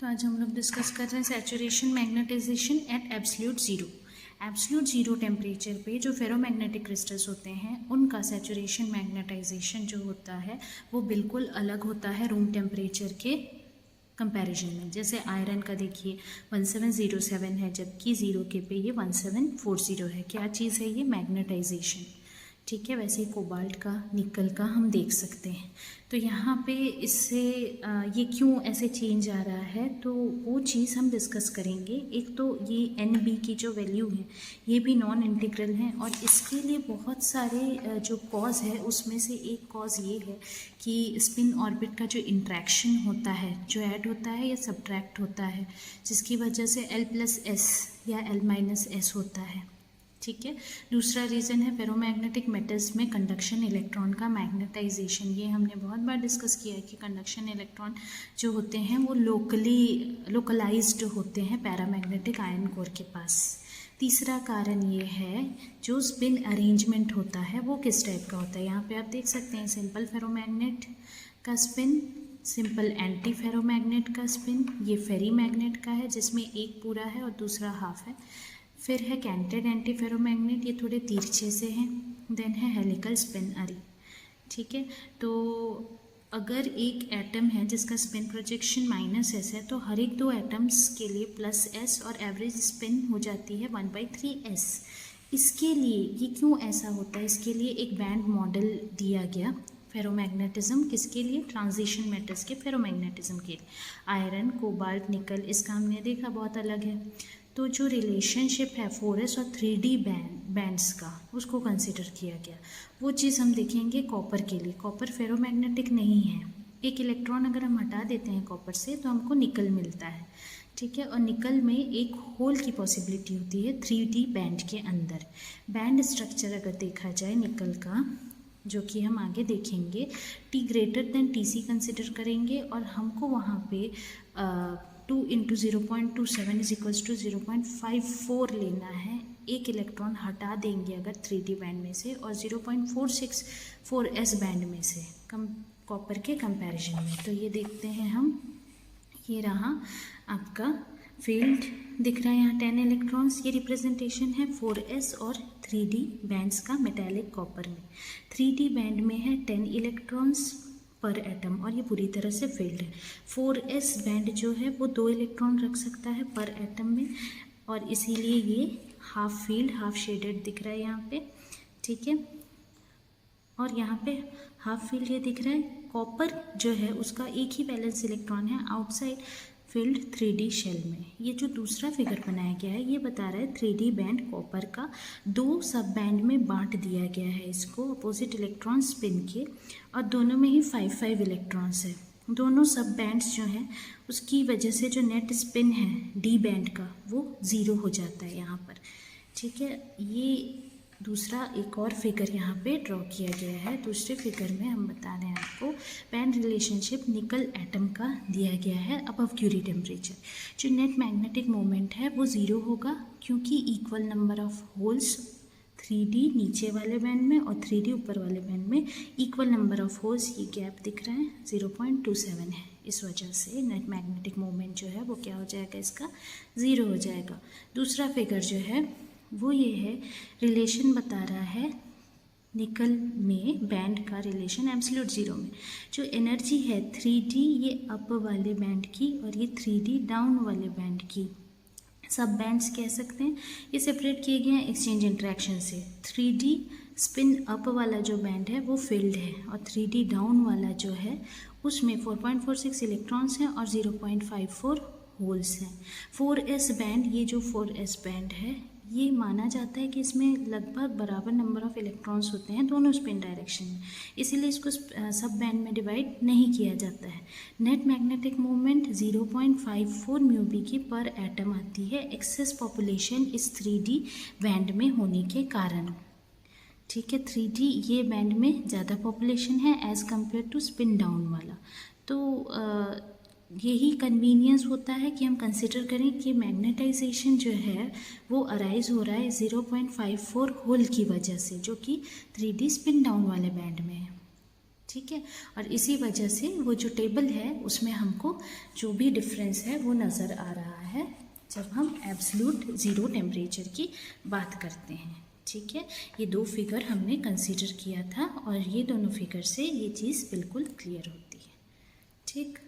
तो आज हम लोग डिस्कस कर रहे हैं saturation magnetization at absolute zero. Absolute zero temperature पे जो फेरोमैग्नेटिक क्रिस्टल्स होते हैं उनका सैचुरेशन मैग्नेटाइजेशन जो होता है वो बिल्कुल अलग होता है रूम टेम्परेचर के कंपैरिजन में। जैसे आयरन का देखिए 1707 है, जबकि ज़ीरो के पे ये 1740 है। क्या चीज़ है ये? मैग्नेटाइजेशन। ठीक है, वैसे ही कोबाल्ट का, निकल का हम देख सकते हैं। तो यहाँ पे इससे ये क्यों ऐसे चेंज आ रहा है तो वो चीज़ हम डिस्कस करेंगे। एक तो ये NB की जो वैल्यू है ये भी नॉन इंटीग्रल है और इसके लिए बहुत सारे जो कॉज है उसमें से एक कॉज ये है कि स्पिन ऑर्बिट का जो इंट्रैक्शन होता है, जो ऐड होता है या सब्ट्रैक्ट होता है, जिसकी वजह से L+S या L-S होता है। ठीक है। दूसरा रीज़न है फेरोमैग्नेटिक मेटल्स में कंडक्शन इलेक्ट्रॉन का मैग्नेटाइजेशन। ये हमने बहुत बार डिस्कस किया है कि कंडक्शन इलेक्ट्रॉन जो होते हैं वो लोकलाइज्ड होते हैं पैरामैग्नेटिक आयन कोर के पास। तीसरा कारण ये है जो स्पिन अरेंजमेंट होता है वो किस टाइप का होता है। यहाँ पे आप देख सकते हैं सिंपल फेरोमैग्नेट का स्पिन, सिंपल एंटी फेरोमैग्नेट का स्पिन, ये फेरी मैग्नेट का है जिसमें एक पूरा है और दूसरा हाफ है। फिर है कैंटेड एंटी फेरोमैग्नेट, ये थोड़े तिरछे से हैं। देन है हेलिकल स्पिन अरे। ठीक है, तो अगर एक एटम है जिसका स्पिन प्रोजेक्शन -s है तो हर एक दो एटम्स के लिए +s और एवरेज स्पिन हो जाती है 1/3s। इसके लिए ये क्यों ऐसा होता है, इसके लिए एक बैंड मॉडल दिया गया फेरोमैग्नेटिज्म। किसके लिए? ट्रांजिशन मेटल्स के फेरोमैग्नेटिज्म के लिए। आयरन, कोबाल्ट, निकल, इसका हमने देखा बहुत अलग है। तो जो रिलेशनशिप है 4s और 3d बैंड्स का उसको कंसिडर किया गया। वो चीज़ हम देखेंगे कॉपर के लिए। कॉपर फेरोमैग्नेटिक नहीं है। एक इलेक्ट्रॉन अगर हम हटा देते हैं कॉपर से तो हमको निकल मिलता है। ठीक है, और निकल में एक होल की पॉसिबिलिटी होती है 3d बैंड के अंदर। बैंड स्ट्रक्चर अगर देखा जाए निकल का, जो कि हम आगे देखेंगे, T greater than TC consider करेंगे और हमको वहाँ पे 2 × 0.27 = 0.54 लेना है। एक इलेक्ट्रॉन हटा देंगे अगर 3d बैंड में से और 0.46 4s बैंड में से कॉपर के कंपैरिजन में। तो ये देखते हैं हम, ये रहा आपका फील्ड दिख रहा है यहाँ 10 इलेक्ट्रॉन्स। ये रिप्रेजेंटेशन है 4s और 3d बैंड्स का मेटालिक कॉपर में। 3d बैंड में है 10 इलेक्ट्रॉन्स पर एटम और ये पूरी तरह से फील्ड है। 4s बैंड जो है वो 2 इलेक्ट्रॉन रख सकता है पर एटम में और इसीलिए ये हाफ फील्ड, हाफ शेडेड दिख रहा है यहाँ पे। ठीक है, और यहाँ पे हाफ फील्ड ये दिख रहा है। कॉपर जो है उसका एक ही वैलेंस इलेक्ट्रॉन है आउटसाइड फील्ड 3d शेल में। ये जो दूसरा फिगर बनाया गया है ये बता रहा है 3d बैंड कॉपर का 2 सब बैंड में बांट दिया गया है इसको अपोजिट इलेक्ट्रॉन स्पिन के, और दोनों में ही 5 इलेक्ट्रॉन्स है। दोनों सब बैंड्स जो हैं उसकी वजह से जो नेट स्पिन है d बैंड का वो 0 हो जाता है यहाँ पर। ठीक है, ये दूसरा एक और फिगर यहाँ पे ड्रॉ किया गया है। दूसरे फिगर में हम बता रहे हैं आपको बैंड रिलेशनशिप निकल एटम का दिया गया है अबव क्यूरी टेम्परेचर। जो नेट मैग्नेटिक मोमेंट है वो 0 होगा क्योंकि equal number of holes 3d नीचे वाले बैंड में और 3d ऊपर वाले बैंड में इक्वल नंबर ऑफ होल्स, ये गैप दिख रहा है 0.27 है। इस वजह से नेट मैग्नेटिक मोमेंट जो है वो क्या हो जाएगा, इसका 0 हो जाएगा। दूसरा फिगर जो है वो ये है, रिलेशन बता रहा है निकल में बैंड का रिलेशन एब्सोल्यूट ज़ीरो में। जो एनर्जी है 3d ये अप वाले बैंड की और ये 3d डाउन वाले बैंड की, सब बैंड्स कह सकते हैं। ये सेपरेट किए गए हैं एक्सचेंज इंट्रैक्शन से। 3d स्पिन अप वाला जो बैंड है वो फील्ड है और 3d डाउन वाला जो है उसमें 4.46 इलेक्ट्रॉन्स हैं और 0.54 होल्स हैं। 4s बैंड, ये जो 4s बैंड है ये माना जाता है कि इसमें लगभग बराबर नंबर ऑफ इलेक्ट्रॉन्स होते हैं दोनों स्पिन डायरेक्शन में, इसीलिए इसको सब बैंड में डिवाइड नहीं किया जाता है। नेट मैग्नेटिक मूवमेंट 0.54 μb की पर एटम आती है एक्सेस पॉपुलेशन इस 3d बैंड में होने के कारण। ठीक है, 3d ये बैंड में ज़्यादा पॉपुलेशन है as compare to spin down वाला। तो यही कन्वीनियंस होता है कि हम कंसिडर करें कि मैग्नेटाइजेशन जो है वो अराइज हो रहा है 0.54 होल की वजह से, जो कि 3d स्पिन डाउन वाले बैंड में है। ठीक है। और इसी वजह से वो जो टेबल है उसमें हमको जो भी डिफरेंस है वो नज़र आ रहा है जब हम एब्सोल्यूट ज़ीरो टेम्परेचर की बात करते हैं। ठीक है, ये दो फिगर हमने कंसीडर किया था और ये दोनों फिगर से ये चीज़ बिल्कुल क्लियर होती है। ठीक।